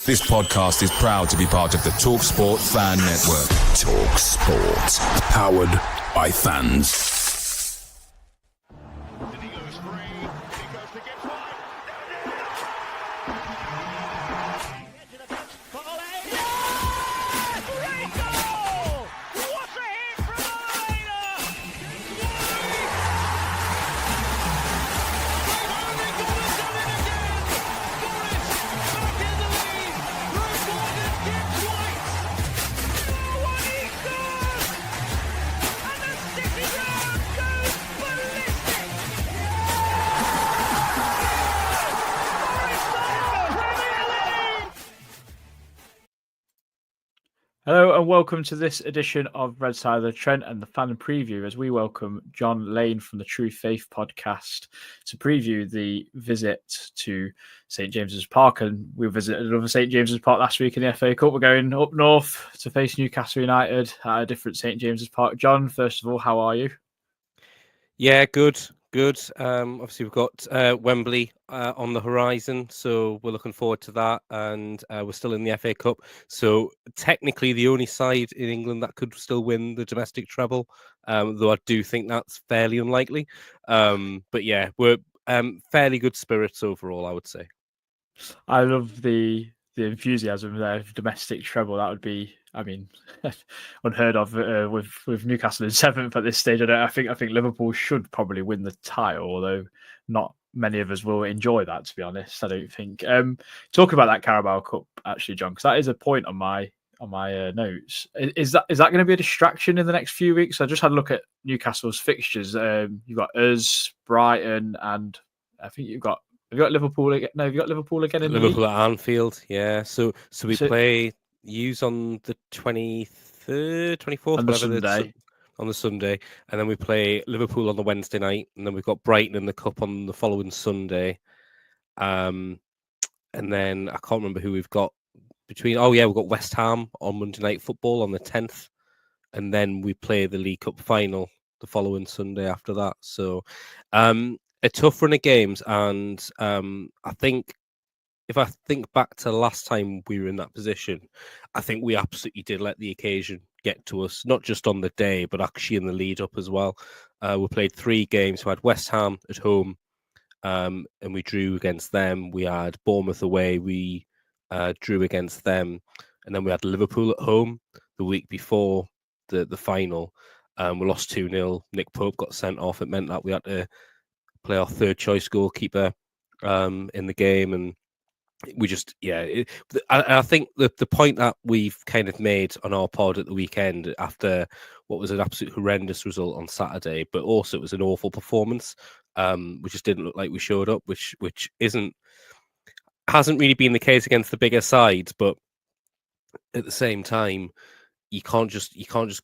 This podcast is proud to be part of the TalkSPORT Fan Network. TalkSPORT. Powered by fans. Hello and welcome to this edition of Red Side of the Trent and the Fan Preview, as we welcome Jon Lane from the True Faith podcast to preview the visit to St James's Park. And we visited another St James's Park last week in the FA Cup. We're going up north to face Newcastle United at a different St James's Park. Jon, first of all, how are you? Yeah, good. Obviously, we've got Wembley on the horizon, so we're looking forward to that. And we're still in the FA Cup, so technically the only side in England that could still win the domestic treble, though I do think that's fairly unlikely. But yeah, we're fairly good spirits overall, I would say. I love the enthusiasm there. Domestic treble, that would be, I mean, unheard of with Newcastle in seventh at this stage. I think Liverpool should probably win the title, although not many of us will enjoy that, to be honest. I don't think. Talking about that Carabao Cup, actually, Jon, because that is a point on my notes. Is that going to be a distraction in the next few weeks? I just had a look at Newcastle's fixtures. You've got us, Brighton, and I think you've got Liverpool again. No, you've got Liverpool again in Liverpool the at Anfield. Yeah, so we play Use on the 23rd, 24th, on the Sunday. On the Sunday, and then we play Liverpool on the Wednesday night, and then we've got Brighton in the Cup on the following Sunday. And then I can't remember who we've got between. Oh yeah, we've got West Ham on Monday Night Football on the 10th, and then we play the League Cup final the following Sunday after that. So, a tough run of games, and I think if I think back to the last time we were in that position, I think we absolutely did let the occasion get to us, not just on the day, but actually in the lead up as well. We played 3 games. We had West Ham at home, and we drew against them. We had Bournemouth away. We drew against them. And then we had Liverpool at home the week before the final. We lost 2-0. Nick Pope got sent off. It meant that we had to play our third choice goalkeeper in the game, and we just I think the point that we've kind of made on our pod at the weekend, after what was an absolute horrendous result on Saturday, but also it was an awful performance, we just didn't look like we showed up, which hasn't really been the case against the bigger sides, but at the same time, you can't just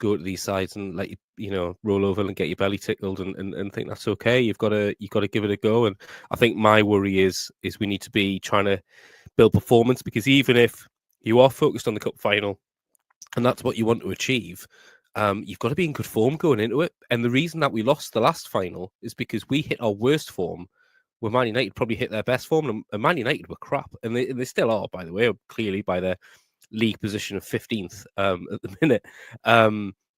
go to these sides and let you roll over and get your belly tickled and think that's okay. You've got to give it a go. And I think my worry is we need to be trying to build performance, because even if you are focused on the cup final and that's what you want to achieve, you've got to be in good form going into it. And the reason that we lost the last final is because we hit our worst form, where Man United probably hit their best form, and Man United were crap, and they still are, by the way, clearly by their league position of 15th at the minute.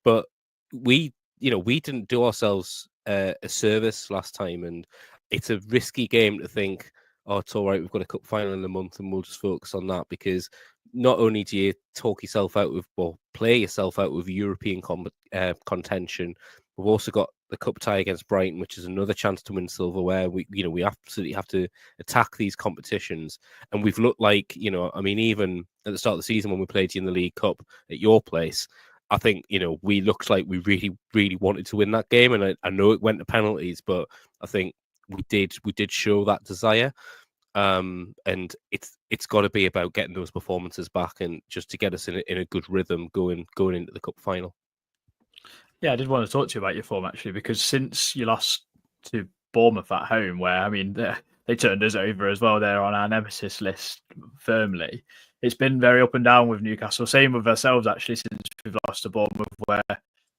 But we didn't do ourselves a service last time, and it's a risky game to think, oh, it's all right, we've got a cup final in a month and we'll just focus on that, because not only do you talk yourself out with, or play yourself out with European contention, we've also got the cup tie against Brighton, which is another chance to win silverware. We absolutely have to attack these competitions, and we've looked like, even at the start of the season when we played you in the League Cup at your place, I think we looked like we really, really wanted to win that game, and I know it went to penalties, but I think we did show that desire, and it's got to be about getting those performances back, and just to get us in a good rhythm going into the cup final. Yeah, I did want to talk to you about your form, actually, because since you lost to Bournemouth at home, where, I mean, they turned us over as well, they're on our nemesis list firmly. It's been very up and down with Newcastle. Same with ourselves, actually, since we've lost to Bournemouth, where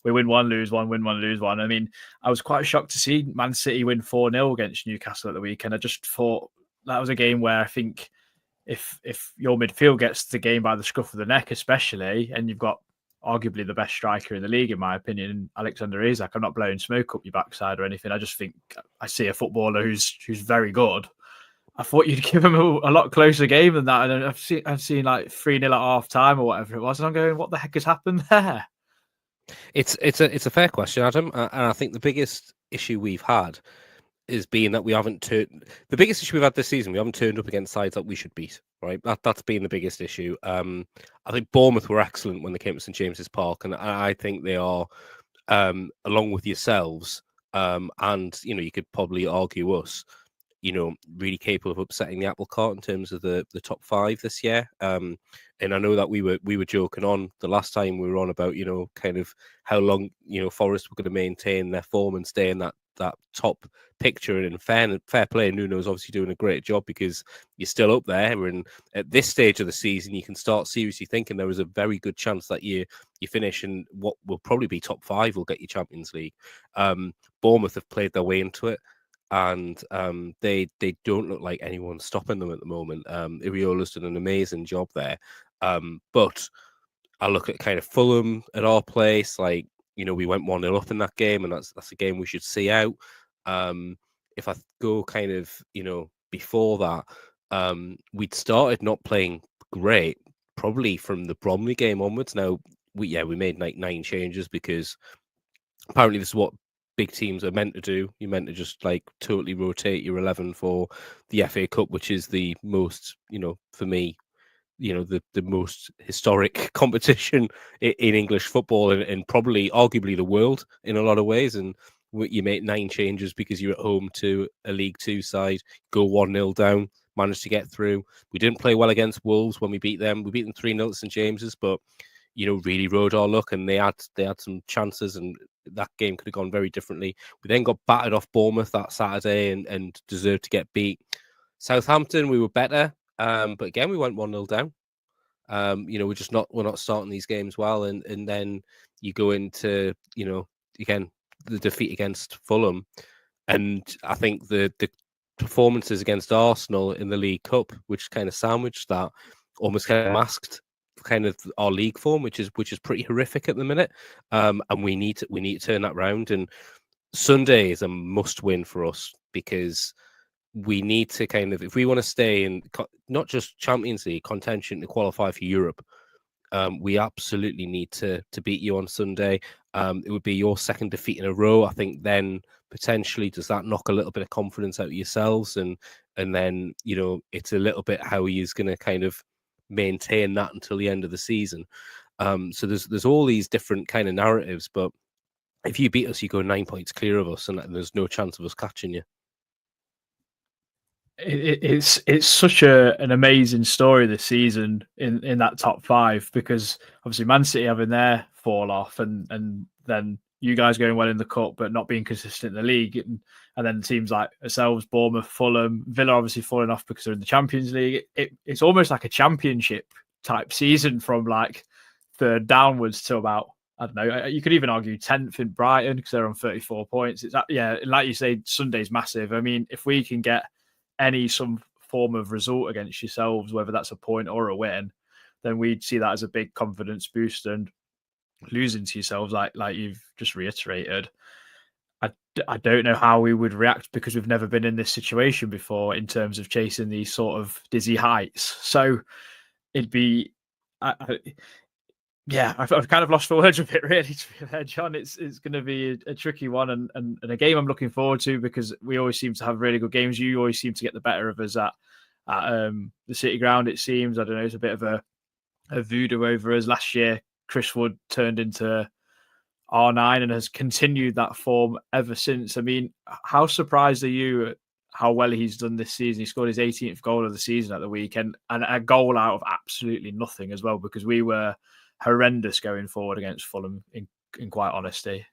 we win one, lose one, win one, lose one. I mean, I was quite shocked to see Man City win 4-0 against Newcastle at the weekend. I just thought that was a game where I think if your midfield gets the game by the scruff of the neck, especially, and you've got arguably the best striker in the league, in my opinion, Alexander Isak. I'm not blowing smoke up your backside or anything. I just think I see a footballer who's very good. I thought you'd give him a lot closer game than that. And I've seen like 3-0 at half time or whatever it was. And I'm going, what the heck has happened there? It's a fair question, Adam. And I think the biggest issue we've had is being that we haven't turned the biggest issue we've had this season. We haven't turned up against sides that we should beat. Right, that's been the biggest issue. I think Bournemouth were excellent when they came to St James's Park, and I think they are, along with yourselves, and you could probably argue us, really capable of upsetting the apple cart in terms of the top 5 this year. And I know that we were joking on the last time we were on about kind of how long Forest were going to maintain their form and stay in that top picture. And in fair play, Nuno's obviously doing a great job because you're still up there. And at this stage of the season, you can start seriously thinking there is a very good chance that you finish in what will probably be top 5 will get you Champions League. Bournemouth have played their way into it, and they don't look like anyone's stopping them at the moment. Iriola's done an amazing job there. But I look at kind of Fulham at our place, like, we went 1-0 up in that game, and that's a game we should see out. If I go kind of, before that, we'd started not playing great, probably from the Bromley game onwards. Now, we made like 9 changes because apparently this is what big teams are meant to do. You're meant to just like totally rotate your 11 for the FA Cup, which is the most, for me, the most historic competition in English football and probably arguably the world in a lot of ways. And you make 9 changes because you're at home to a League Two side, go 1-0 down, managed to get through. We didn't play well against Wolves when we beat them. We beat them 3-0 at St James's, but really rode our luck, and they had some chances, and that game could have gone very differently. We then got battered off Bournemouth that Saturday and deserved to get beat. Southampton, we were better, but again we went 1-0 down. We're not starting these games well, and then you go into again the defeat against Fulham, and I think the performances against Arsenal in the League Cup, which kind of sandwiched that, almost kind of masked kind of our league form, which is pretty horrific at the minute. And we need to turn that round. And Sunday is a must win for us because we need to kind of, if we want to stay in not just Champions League contention to qualify for Europe, we absolutely need to beat you on Sunday. It would be your second defeat in a row. I think then potentially does that knock a little bit of confidence out of yourselves, and then it's a little bit how he is going to kind of maintain that until the end of the season. So there's all these different kind of narratives, but if you beat us, you go 9 points clear of us, and there's no chance of us catching you. It's such an amazing story this season in that top 5, because obviously Man City having their fall off, and then you guys going well in the cup but not being consistent in the league, and then teams like ourselves, Bournemouth, Fulham, Villa obviously falling off because they're in the Champions League. It's almost like a championship type season from like 3rd downwards to about, I don't know, you could even argue 10th in Brighton because they're on 34 points. It's like you say, Sunday's massive. I mean, if we can get some form of result against yourselves, whether that's a point or a win, then we'd see that as a big confidence boost. And losing to yourselves, like you've just reiterated, I don't know how we would react, because we've never been in this situation before in terms of chasing these sort of dizzy heights. So it'd be, I've kind of lost for words a bit, really, to be fair, John. It's going to be a tricky one, and a game I'm looking forward to, because we always seem to have really good games. You always seem to get the better of us at the City Ground, it seems. I don't know, it's a bit of a voodoo over us. Last year, Chris Wood turned into R9 and has continued that form ever since. I mean, how surprised are you at how well he's done this season? He scored his 18th goal of the season at the weekend, and a goal out of absolutely nothing as well, because we were horrendous going forward against Fulham, in quite honesty.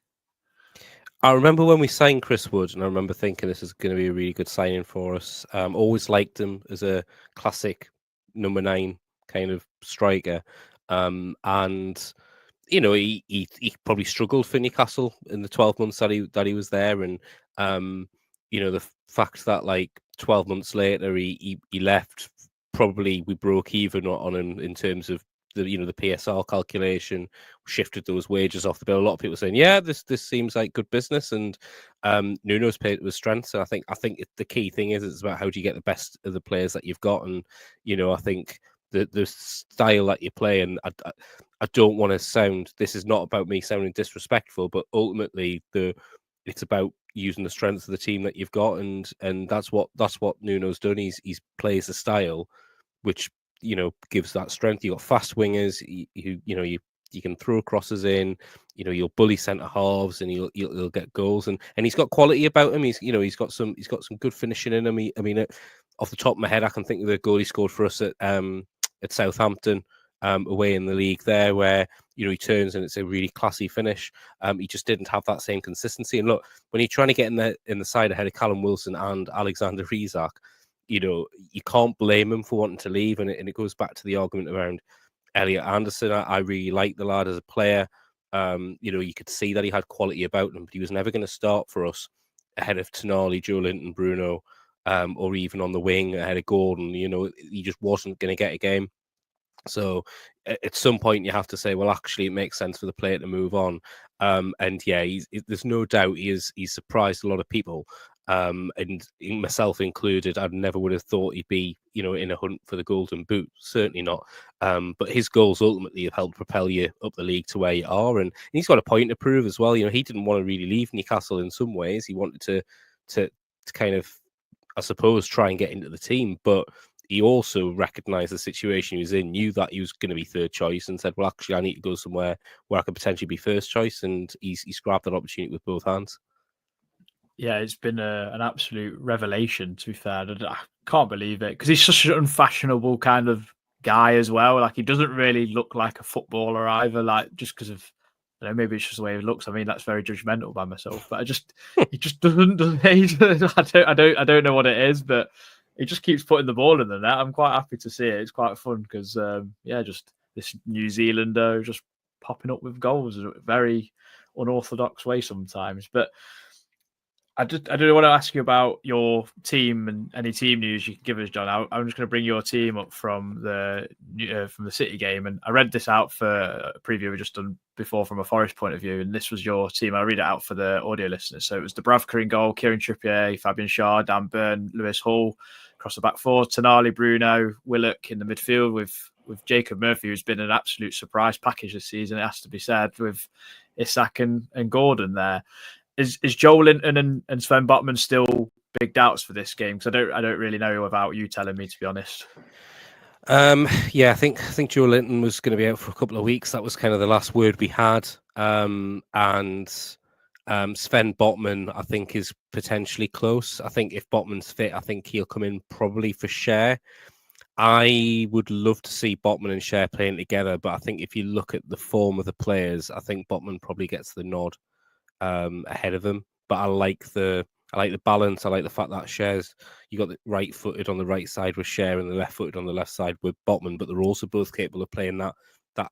I remember when we signed Chris Wood, and I remember thinking this is going to be a really good signing for us. Always liked him as a classic number 9 kind of striker. And he probably struggled for Newcastle in the 12 months that he was there, and the fact that like 12 months later he left probably we broke even on him in terms of the the PSR calculation, shifted those wages off the bill. A lot of people saying, yeah, this seems like good business, and Nuno's paid with strength. So I think the key thing is it's about how do you get the best of the players that you've got, and I think the style that you play, and I don't want to sound. This is not about me sounding disrespectful, but ultimately it's about using the strengths of the team that you've got, and that's what Nuno's done. He's plays the style which gives that strength. You got fast wingers who you can throw crosses in. You'll bully centre halves and you'll get goals, and he's got quality about him. He's got some good finishing in him. I mean, off the top of my head, I can think of the goal he scored for us at Southampton away in the league there, where he turns and it's a really classy finish. He just didn't have that same consistency. And look, when you're trying to get in the side ahead of Callum Wilson and Alexander Isak, you can't blame him for wanting to leave, and it goes back to the argument around Elliot Anderson. I really like the lad as a player. You could see that he had quality about him, but he was never going to start for us ahead of Tonali, Joe Linton, Bruno, or even on the wing ahead of Gordon. He just wasn't going to get a game. So at some point you have to say, well, actually, it makes sense for the player to move on. And yeah, there's no doubt he's surprised a lot of people. And myself included, I never would have thought he'd be, in a hunt for the golden boot. Certainly not. But his goals ultimately have helped propel you up the league to where you are. And he's got a point to prove as well. He didn't want to really leave Newcastle in some ways. He wanted to kind of, I suppose, try and get into the team. But he also recognised the situation he was in, knew that he was going to be third choice, and said, well, actually, I need to go somewhere where I could potentially be first choice. And he's grabbed that opportunity with both hands. Yeah, it's been an absolute revelation, to be fair. I can't believe it, because he's such an unfashionable kind of guy as well. Like, he doesn't really look like a footballer either, like, just because of, maybe it's just the way he looks. I mean, that's very judgmental by myself, but he just doesn't I don't know what it is, but he just keeps putting the ball in the net. I'm quite happy to see it. It's quite fun because, just this New Zealander just popping up with goals in a very unorthodox way sometimes. But I do want to ask you about your team and any team news you can give us, John. I'm just going to bring your team up from the City game, and I read this out for a preview we just done before from a Forest point of view, and this was your team. I'll read it out for the audio listeners. So it was Dubravka in goal, Kieran Trippier, Fabian Schär, Dan Burn, Lewis Hall across the back four, Tonali, Bruno, Willock in the midfield with Jacob Murphy, who's been an absolute surprise package this season, it has to be said, with Isak and Gordon there. Is Joe Linton and Sven Botman still big doubts for this game? Because I don't really know without you telling me, to be honest. I think Joe Linton was going to be out for a couple of weeks. That was kind of the last word we had. And Sven Botman, I think, is potentially close. I think if Botman's fit, I think he'll come in probably for Schär. I would love to see Botman and Schär playing together, but I think if you look at the form of the players, I think Botman probably gets the nod ahead of him. But I like the balance. I like the fact that Schär's, you got the right-footed on the right side with Schär and the left-footed on the left side with Botman, but they're also both capable of playing that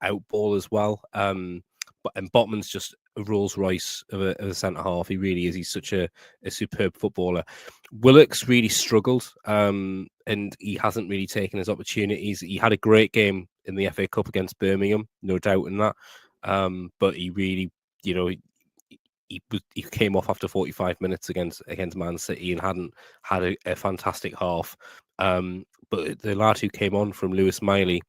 out ball as well. And Botman's just a Rolls Royce of a centre half. He really is. He's such a superb footballer. Willock's really struggled, and he hasn't really taken his opportunities. He had a great game in the FA Cup against Birmingham, no doubt in that. But he really, he came off after 45 minutes against Man City and hadn't had a fantastic half. But the lad who came on from Lewis Miley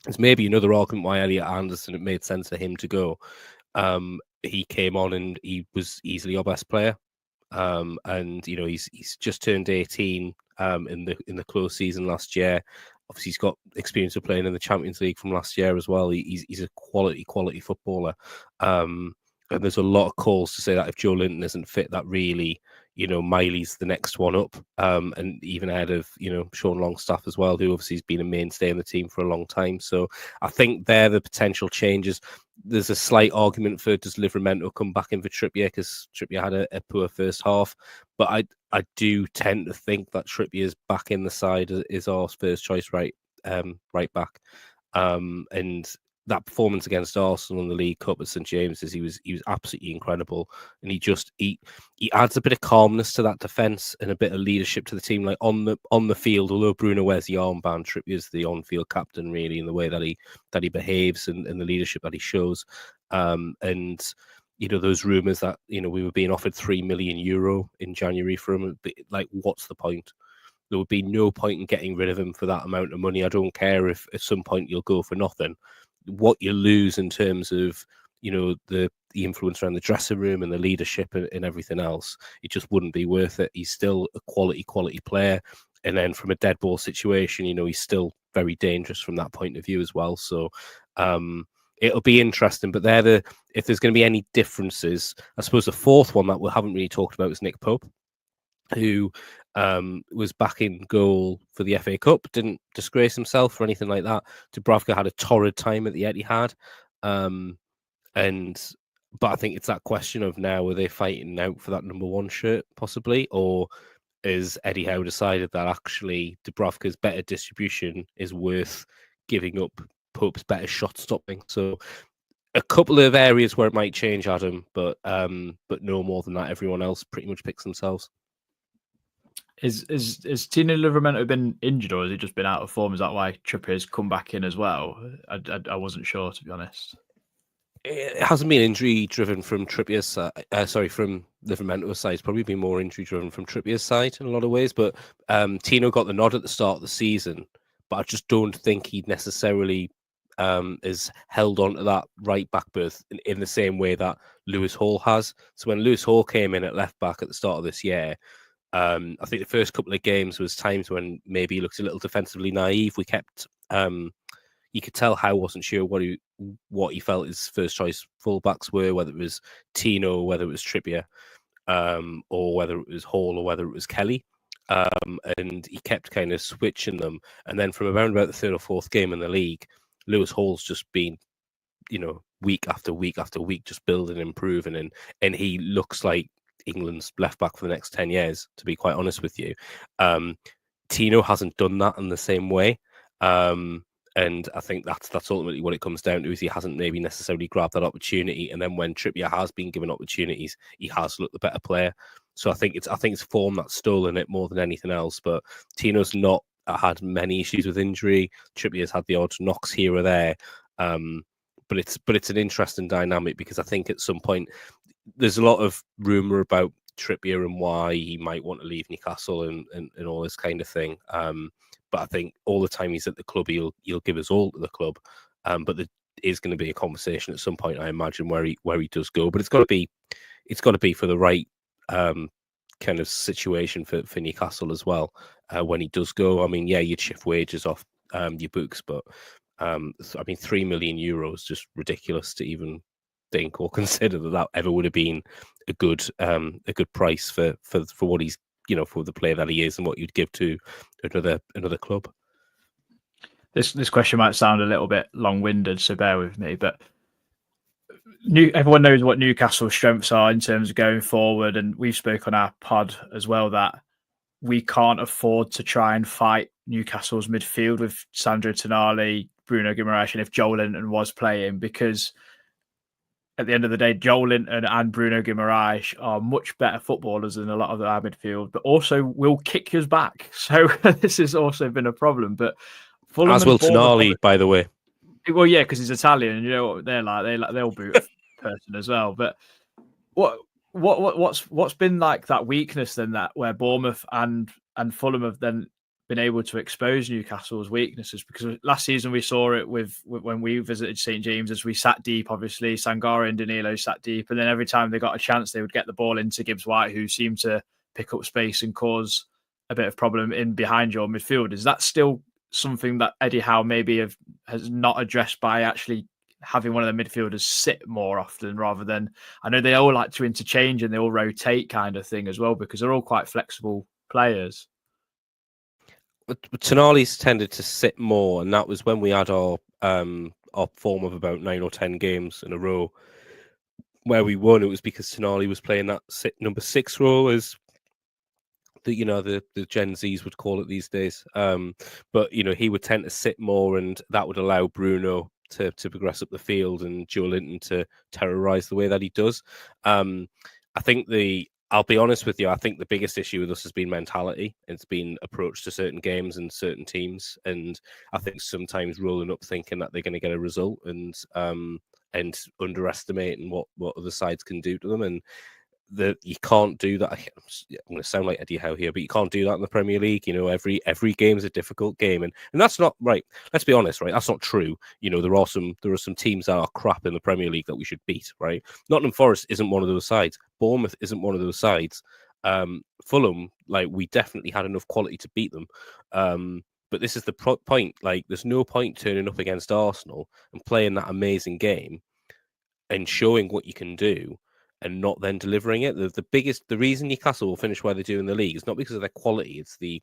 is maybe another argument why Elliot Anderson, it made sense for him to go. He came on and he was easily our best player. And he's just turned 18 in the close season last year. Obviously, he's got experience of playing in the Champions League from last year as well. He's a quality footballer. And there's a lot of calls to say that if Joe Linton isn't fit, that really, Miley's the next one up. And even ahead of, Sean Longstaff as well, who obviously has been a mainstay in the team for a long time. So I think they're the potential changes. There's a slight argument for does Livramento come back in for Trippier, because Trippier had a poor first half. But I do tend to think that Trippier's back in the side is our first choice right back. And that performance against Arsenal in the League Cup at St James's, he was absolutely incredible, and he adds a bit of calmness to that defence and a bit of leadership to the team. Like on the field, although Bruno wears the armband, Trippier's the on-field captain, really, in the way that he behaves and the leadership that he shows. And those rumours that we were being offered €3 million in January for him, like, what's the point? There would be no point in getting rid of him for that amount of money. I don't care if at some point you'll go for nothing. What you lose in terms of the influence around the dressing room and the leadership and everything else, it just wouldn't be worth it. He's still a quality player, and then from a dead ball situation, he's still very dangerous from that point of view as well. So it'll be interesting. But if there's going to be any differences, I suppose the fourth one that we haven't really talked about is Nick Pope, who was back in goal for the FA Cup, didn't disgrace himself or anything like that. Dubravka had a torrid time at the Etihad. But I think it's that question of now, are they fighting out for that number 1 shirt, possibly? Or is Eddie Howe decided that actually Dubravka's better distribution is worth giving up Pope's better shot stopping? So a couple of areas where it might change, Adam, but no more than that. Everyone else pretty much picks themselves. Is Tino Livramento been injured, or has he just been out of form? Is that why Trippier's come back in as well? I wasn't sure, to be honest. It hasn't been injury driven from Trippier's side. From Livramento's side. It's probably been more injury driven from Trippier's side in a lot of ways. But Tino got the nod at the start of the season, but I just don't think he'd necessarily is held on to that right back berth in the same way that Lewis Hall has. So when Lewis Hall came in at left back at the start of this year, I think the first couple of games was times when maybe he looked a little defensively naive. We kept, you could tell Howe wasn't sure what he felt his first choice fullbacks were, whether it was Tino, whether it was Trippier, or whether it was Hall, or whether it was Kelly. And he kept kind of switching them. And then from around about the third or fourth game in the league, Lewis Hall's just been, week after week after week, just building and improving, and he looks like England's left back for the next 10 years, to be quite honest with you. Tino hasn't done that in the same way. And I think that's ultimately what it comes down to, is he hasn't maybe necessarily grabbed that opportunity. And then when Trippier has been given opportunities, he has looked the better player. So I think it's form that's stolen it more than anything else. But Tino's not had many issues with injury. Trippier's had the odd knocks here or there. But it's an interesting dynamic, because I think at some point there's a lot of rumour about Trippier and why he might want to leave Newcastle and all this kind of thing. But I think all the time he's at the club, he'll give us all to the club. But there is going to be a conversation at some point, I imagine, where he does go. But it's got to be for the right kind of situation for Newcastle as well. When he does go, I mean, yeah, you'd shift wages off your books, but I mean, €3 million, just ridiculous to even think or consider that ever would have been a good price for what he's, for the player that he is and what you'd give to another club. This question might sound a little bit long-winded, so bear with me, but everyone knows what Newcastle's strengths are in terms of going forward, and we've spoken on our pod as well that we can't afford to try and fight Newcastle's midfield with Sandro Tonali, Bruno Guimaraes, and if Jon Lane was playing, because at the end of the day, Jon Lane and Bruno Guimaraes are much better footballers than a lot of our midfield, but also will kick us back. So this has also been a problem. But Fulham as will Tonali, by the way. Well, yeah, because he's Italian, and you know what they're like. They'll boot a person as well. But what's been like that weakness then, that where Bournemouth and Fulham have then been able to expose Newcastle's weaknesses? Because last season we saw it when we visited St James's, we sat deep, obviously Sangare and Danilo sat deep, and then every time they got a chance they would get the ball into Gibbs White, who seemed to pick up space and cause a bit of problem in behind your midfield. Is that still something that Eddie Howe maybe has not addressed by actually having one of the midfielders sit more often, rather than, I know they all like to interchange and they all rotate kind of thing as well, because they're all quite flexible players. Tonali's tended to sit more, and that was when we had our form of about 9 or 10 games in a row where we won. It was because Tonali was playing that number 6 role, as the Gen Zs would call it these days. But he would tend to sit more, and that would allow Bruno to progress up the field and Joe Linton to terrorise the way that he does. I think I'll be honest with you, I think the biggest issue with us has been mentality. It's been approach to certain games and certain teams, and I think sometimes rolling up thinking that they're going to get a result and underestimating what other sides can do to them. And you can't do that. I'm going to sound like Eddie Howe here, but you can't do that in the Premier League. Every game is a difficult game, and that's not right. Let's be honest, right? That's not true. There are some teams that are crap in the Premier League that we should beat, right? Nottingham Forest isn't one of those sides. Bournemouth isn't one of those sides. Fulham, we definitely had enough quality to beat them. But this is the point. There's no point turning up against Arsenal and playing that amazing game and showing what you can do and not then delivering it. The reason Newcastle will finish where they do in the league is not because of their quality, it's the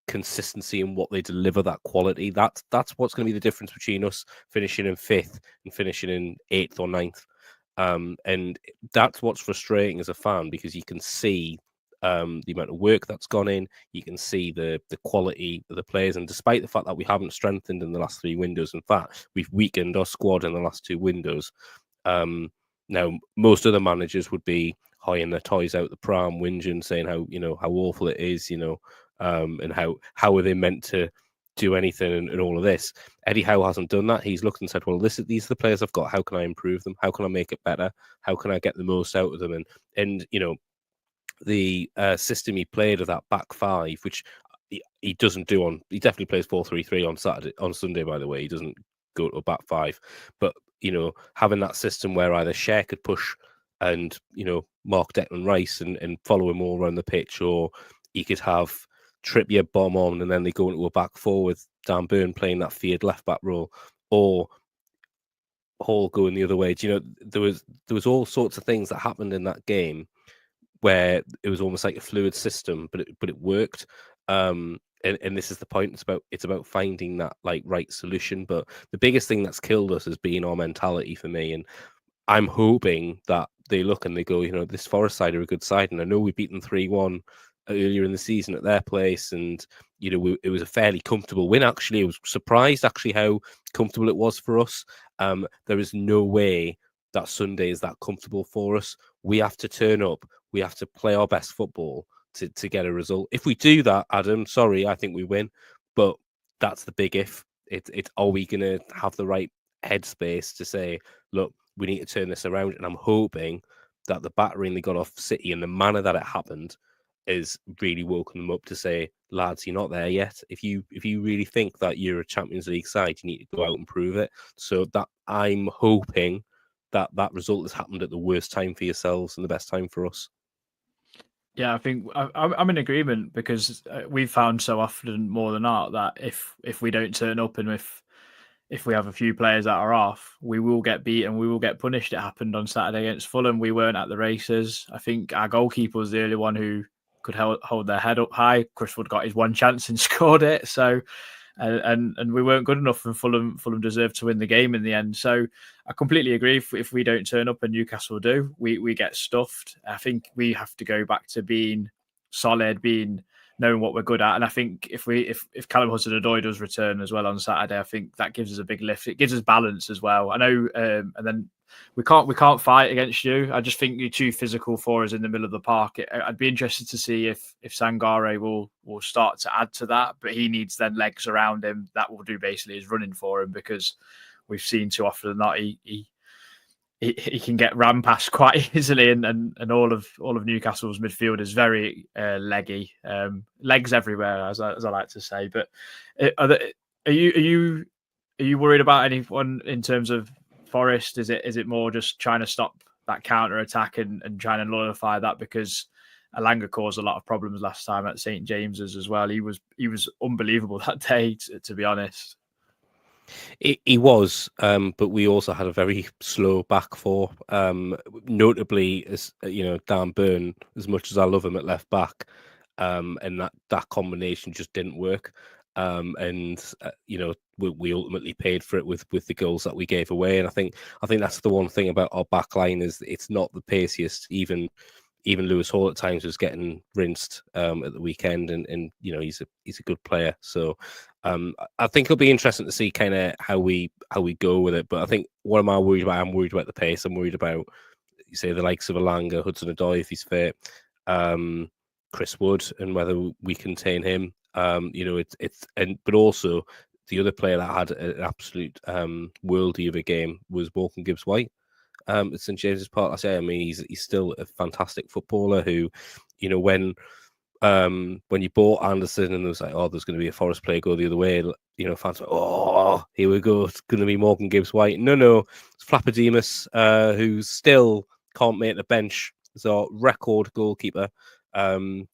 consistency in what they deliver, that quality. That's what's going to be the difference between us finishing in 5th and finishing in 8th or 9th. And that's what's frustrating as a fan, because you can see the amount of work that's gone in, you can see the quality of the players, and despite the fact that we haven't strengthened in the last 3 windows, in fact, we've weakened our squad in the last 2 windows. Now, most other managers would be hiring their toys out the pram, whinging, saying how awful it is, and how are they meant to do anything and all of this. Eddie Howe hasn't done that. He's looked and said, well, these are the players I've got. How can I improve them? How can I make it better? How can I get the most out of them? And the system he played of that back 5, which he doesn't do on. He definitely plays 4-3-3 on Sunday. By the way, he doesn't go to a back 5, but having that system where either Cher could push and, mark Declan Rice and follow him all around the pitch, or you could have Trippier bomb on and then they go into a back 4 with Dan Burn playing that feared left back role, or Hall going the other way. There was all sorts of things that happened in that game where it was almost like a fluid system, but it worked. And this is the point. It's about finding that right solution. But the biggest thing that's killed us has been our mentality for me. And I'm hoping that they look and they go, this Forest side are a good side. And I know we beat them 3-1 earlier in the season at their place, and it was a fairly comfortable win. Actually, I was surprised how comfortable it was for us. There is no way that Sunday is that comfortable for us. We have to turn up. We have to play our best football to get a result. If we do that, Adam, sorry, I think we win. But that's the big if. It's are we going to have the right headspace to say, look, we need to turn this around? And I'm hoping that the battering they got off City and the manner that it happened is really woken them up to say, lads, you're not there yet. If you really think that you're a Champions League side, you need to go out and prove it. So that I'm hoping that result has happened at the worst time for yourselves and the best time for us. Yeah, I think I'm in agreement, because we've found so often more than not that if we don't turn up and if we have a few players that are off, we will get beaten, we will get punished. It happened on Saturday against Fulham. We weren't at the races. I think our goalkeeper was the only one who could hold their head up high. Chris Wood got his one chance and scored it. So, and we weren't good enough, and Fulham deserved to win the game in the end. So I completely agree. If we don't turn up and Newcastle do, we get stuffed. I think we have to go back to being solid, knowing what we're good at. And I think if Callum Hudson-Odoi does return as well on Saturday, I think that gives us a big lift. It gives us balance as well. I know, and then we can't fight against you. I just think you're too physical for us in the middle of the park. I'd be interested to see if Sangare will start to add to that, but he needs then legs around him that will do basically his running for him, because we've seen too often than not he can get ran past quite easily, and all of Newcastle's midfield is very leggy, legs everywhere, as I like to say. But are you worried about anyone in terms of Forest? Is it more just trying to stop that counter attack and trying to nullify that? Because Alanga caused a lot of problems last time at St James's as well. He was unbelievable that day, to be honest. He was, but we also had a very slow back 4. Notably, as Dan Burn, as much as I love him at left back, and that combination just didn't work. We ultimately paid for it with the goals that we gave away. And I think that's the one thing about our back line is it's not the paciest, even even Lewis Hall at times was getting rinsed at the weekend, and he's a good player. So I think it'll be interesting to see kind of how we go with it. But I think what am I worried about? I'm worried about the pace. I'm worried about, you say, the likes of Alanga, Hudson-Odoi if he's fit, Chris Wood, and whether we contain him. But also the other player that had an absolute worldie of a game was Morgan Gibbs-White at St James's Park last year. I mean, he's still a fantastic footballer who, when you bought Anderson and it was like, oh, there's going to be a Forest player go the other way, fans were, oh, here we go, it's going to be Morgan Gibbs-White. No, it's Flapper-Demas, who still can't make the bench. He's our record goalkeeper. Don't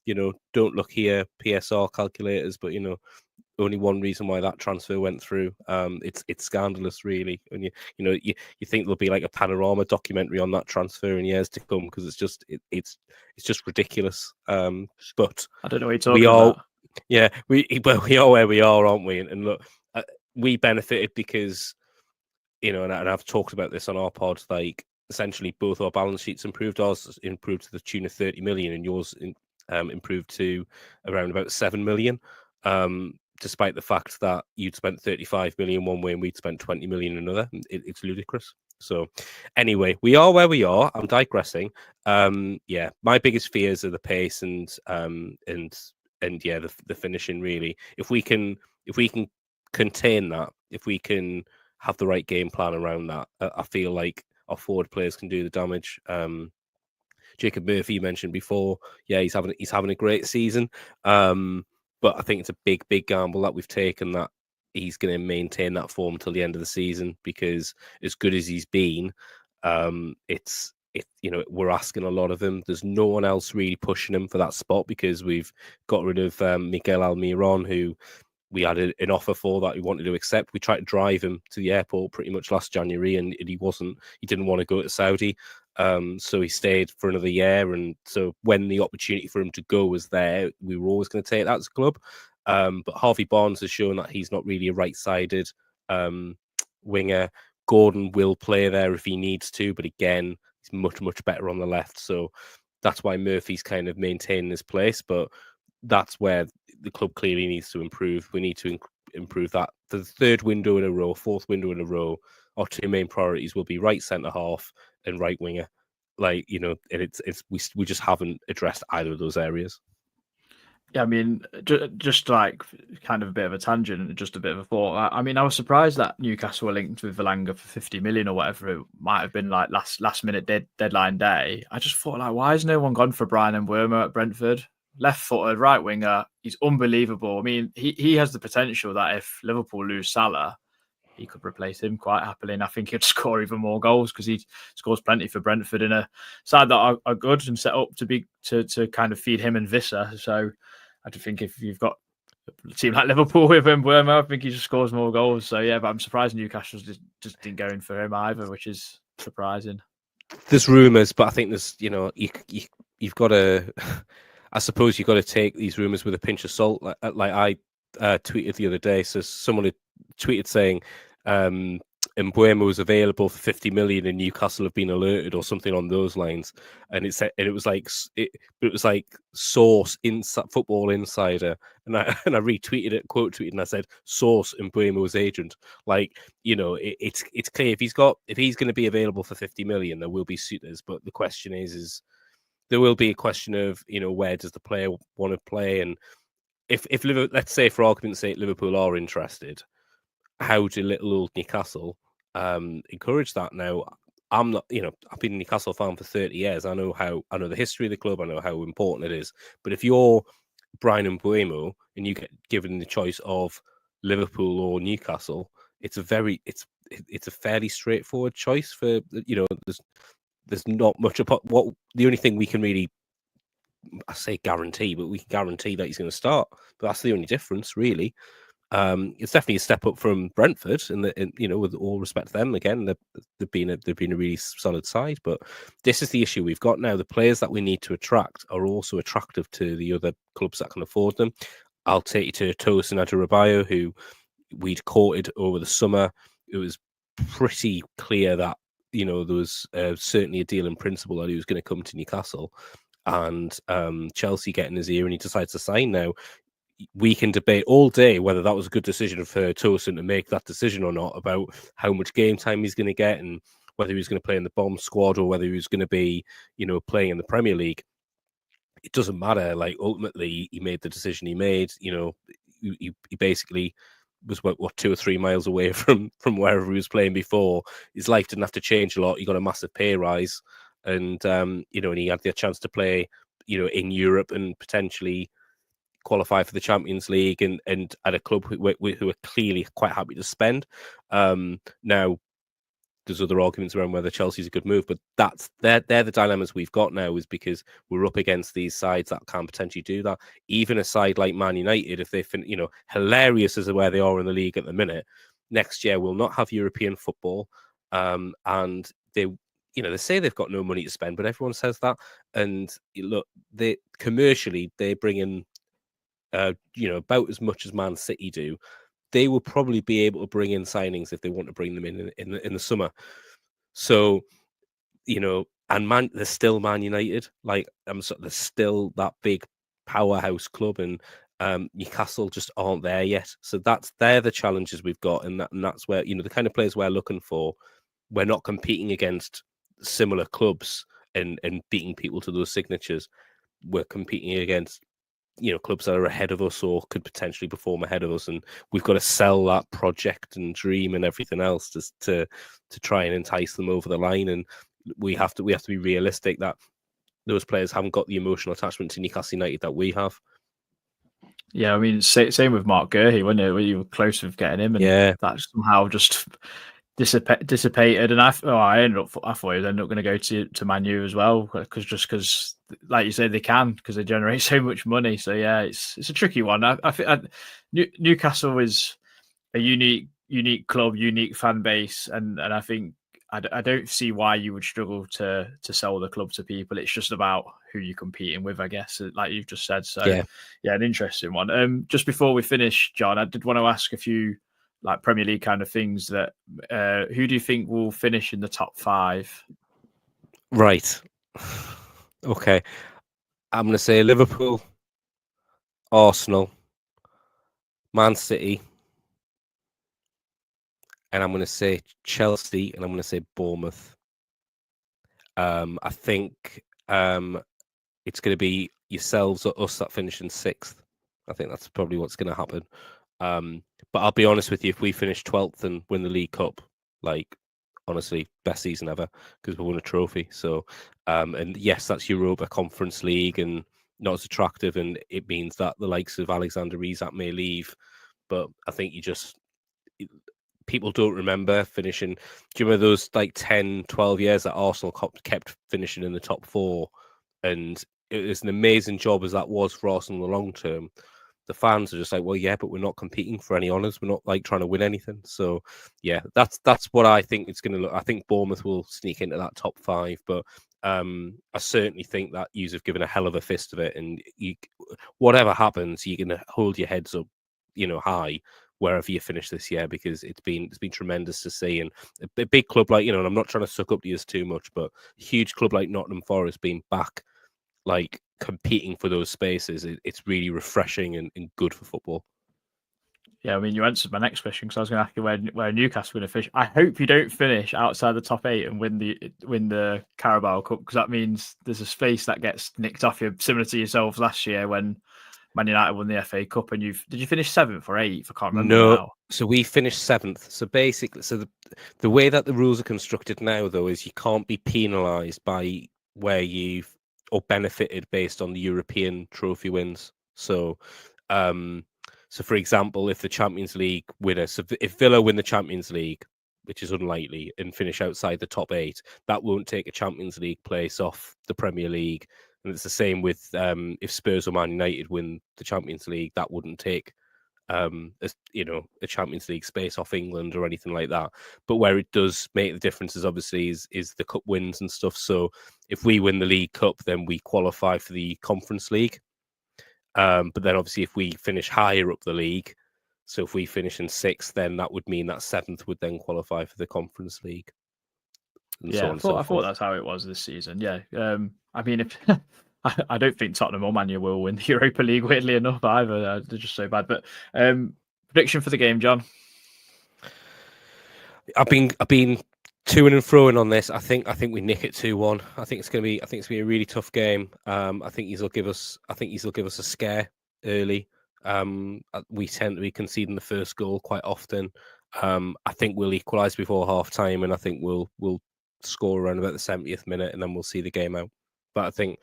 look here, PSR calculators, but only one reason why that transfer went through. It's scandalous, really. And you think there'll be like a panorama documentary on that transfer in years to come, because it's just ridiculous. But I don't know what you're talking about. Yeah, we are where we are, aren't we? And look, we benefited because and I've talked about this on our pod. Like, essentially, both our balance sheets improved. Ours improved to the tune of 30 million, and yours improved to around about 7 million. Despite the fact that you'd spent 35 million one way and we'd spent 20 million another. It's ludicrous. So anyway, we are where we are. I'm digressing. My biggest fears are the pace and the finishing, really. If we can contain that, if we can have the right game plan around that, I feel like our forward players can do the damage. Jacob Murphy, you mentioned before. Yeah, he's having a great season. But I think it's a big, big gamble that we've taken, that he's going to maintain that form till the end of the season, because as good as he's been, we're asking a lot of him. There's no one else really pushing him for that spot, because we've got rid of Miguel Almiron, who we had an offer for that he wanted to accept. We tried to drive him to the airport pretty much last January, and he didn't want to go to Saudi. So he stayed for another year. And so when the opportunity for him to go was there, we were always going to take that as a club. But Harvey Barnes has shown that he's not really a right-sided winger. Gordon will play there if he needs to, but again, he's much, much better on the left. So that's why Murphy's kind of maintaining his place. But that's where the club clearly needs to improve. We need to improve that. For the fourth window in a row, our two main priorities will be right centre half and right winger. We just haven't addressed either of those areas. Yeah, I mean, just like kind of a bit of a tangent, just a bit of a thought. I mean, I was surprised that Newcastle were linked with Alanga for 50 million or whatever it might have been, like last minute deadline day. I just thought, like, why has no one gone for Brian Mbeumo at Brentford? Left-footed, right winger. He's unbelievable. I mean, he has the potential that if Liverpool lose Salah, he could replace him quite happily, and I think he'd score even more goals, because he scores plenty for Brentford in a side that are good and set up to kind of feed him and Visser. So I do think if you've got a team like Liverpool with Mbeumo, I think he just scores more goals. So yeah, but I'm surprised Newcastle just didn't go in for him either, which is surprising. There's rumours, but I think there's you've got to. I suppose you've got to take these rumours with a pinch of salt. Like I tweeted the other day, so someone had tweeted saying Mbeumo was available for 50 million and Newcastle have been alerted or something on those lines, and it was like source Football Insider, and I retweeted it, quote tweeted, and I said source Mbeumo's agent. Like, it's clear if he's going to be available for 50 million, there will be suitors, but the question is there will be a question of, where does the player want to play? And if Liverpool, let's say for argument's sake, Liverpool are interested, how do little old Newcastle encourage that? Now, I'm not, I've been a Newcastle fan for 30 years. I know the history of the club. I know how important it is. But if you're Brian Mbeumo and you get given the choice of Liverpool or Newcastle, it's a fairly straightforward choice. For there's not much about what the only thing we can really, I say guarantee, but we can guarantee that he's going to start. But that's the only difference, really. It's definitely a step up from Brentford, and with all respect to them, again, they've been a really solid side. But this is the issue we've got now. The players that we need to attract are also attractive to the other clubs that can afford them. I'll take you to Tosin Adarabioyo, who we'd courted over the summer. It was pretty clear that there was certainly a deal in principle that he was going to come to Newcastle. and Chelsea getting his ear, and he decides to sign now. We can debate all day whether that was a good decision for TOON to make that decision or not, about how much game time he's going to get and whether he was going to play in the bomb squad or whether he was going to be, playing in the Premier League. It doesn't matter. Like, ultimately, he made the decision he made. He basically was what 2 or 3 miles away from wherever he was playing before. His life didn't have to change a lot. He got a massive pay rise, and and he had the chance to play, in Europe and potentially qualify for the Champions League and at a club who are clearly quite happy to spend. Now, there's other arguments around whether Chelsea's a good move, but they're the dilemmas we've got now, is because we're up against these sides that can potentially do that. Even a side like Man United, if they hilarious as where they are in the league at the minute, next year will not have European football, and they say they've got no money to spend, but everyone says that. And look, they commercially they bring in about as much as Man City do. They will probably be able to bring in signings if they want to bring them in the summer. So, and they're still Man United. Like, they're still that big powerhouse club, and Newcastle just aren't there yet. So they're the challenges we've got, and that's where the kind of players we're looking for. We're not competing against similar clubs and beating people to those signatures. We're competing against clubs that are ahead of us or could potentially perform ahead of us, and we've got to sell that project and dream and everything else to try and entice them over the line. And we have to be realistic that those players haven't got the emotional attachment to Newcastle United that we have. Yeah, I mean, same with Mark Gurhey, wasn't it? When you were close with getting him, and that somehow just dissipated. And I thought he was ended up going to go to Man U as well, because like you say, they can, because they generate so much money. So yeah, it's a tricky one. I think Newcastle is a unique club, unique fan base, and I think I don't see why you would struggle to sell the club to people. It's just about who you're competing with, I guess, like you've just said. So yeah, an interesting one. Just before we finish, John, I did want to ask a few like Premier League kind of things. That who do you think will finish in the top 5? Right. Okay. I'm going to say Liverpool, Arsenal, Man City, and I'm going to say Chelsea, and I'm going to say Bournemouth. I think it's going to be yourselves or us that finish in 6th. I think that's probably what's going to happen. But I'll be honest with you, if we finish 12th and win the League Cup, like, honestly, best season ever, because we won a trophy. So, and yes, that's Europa Conference League and not as attractive, and it means that the likes of Alexander Isak may leave. But I think people don't remember finishing. Do you remember those like 10, 12 years that Arsenal kept finishing in the top 4? And it was an amazing job as that was for Arsenal in the long term. The fans are just like, well, yeah, but we're not competing for any honours. We're not like trying to win anything. So yeah, that's what I think it's going to look. I think Bournemouth will sneak into that top 5, but I certainly think that you've given a hell of a fist of it, and whatever happens, you're going to hold your heads up, high wherever you finish this year, because it's been tremendous to see. And a big club like, and I'm not trying to suck up to you too much, but a huge club like Nottingham Forest being back, like, competing for those spaces, it's really refreshing and good for football. Yeah, I mean, you answered my next question, because I was going to ask you where Newcastle going to finish. I hope you don't finish outside the top 8 and win the Carabao Cup, because that means there's a space that gets nicked off you, similar to yourselves last year when Man United won the FA Cup. And did you finish 7th or 8th? I can't remember now. So we finished 7th. So basically, the way that the rules are constructed now, though, is you can't be penalised by where you've or benefited based on the European trophy wins. So, for example, if the Champions League winner, if Villa win the Champions League, which is unlikely, and finish outside the top 8, that won't take a Champions League place off the Premier League. And it's the same with if Spurs or Man United win the Champions League, that wouldn't take a Champions League space off England or anything like that. But where it does make the difference is obviously is the cup wins and stuff. So if we win the League Cup, then we qualify for the Conference League. But then obviously if we finish higher up the league, so if we finish in 6th, then that would mean that 7th would then qualify for the Conference League. I thought that's how it was this season. Yeah. I mean, I don't think Tottenham or Man U will win the Europa League, weirdly enough, either. They're just so bad. But prediction for the game, John? I've been to-ing and fro-ing on this. I think we nick it 2-1. I think it's gonna be a really tough game. I think he'll give us a scare early. We tend to be conceding the first goal quite often. I think we'll equalise before half time, and I think we'll score around about the 70th minute, and then we'll see the game out. But I think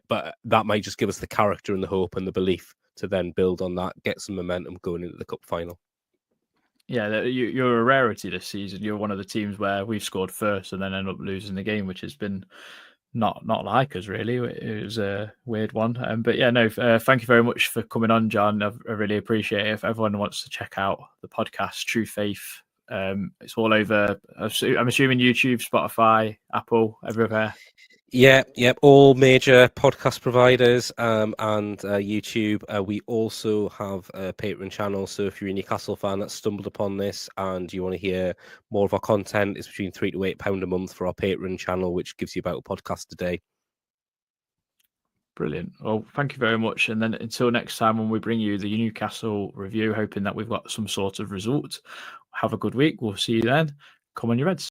but that might just give us the character and the hope and the belief to then build on that, get some momentum going into the cup final. Yeah, you're a rarity this season. You're one of the teams where we've scored first and then end up losing the game, which has been not like us, really. It was a weird one. But yeah, no, thank you very much for coming on, John. I really appreciate it. If everyone wants to check out the podcast, True Faith, it's all over. I'm assuming YouTube, Spotify, Apple, everywhere. Yeah, all major podcast providers and YouTube. We also have a Patreon channel, so if you're a Newcastle fan that stumbled upon this and you want to hear more of our content, it's between £3 to £8 a month for our Patreon channel, which gives you about a podcast a day. Brilliant. Well, thank you very much. And then until next time when we bring you the Newcastle review, hoping that we've got some sort of result. Have a good week. We'll see you then. Come on, you Reds.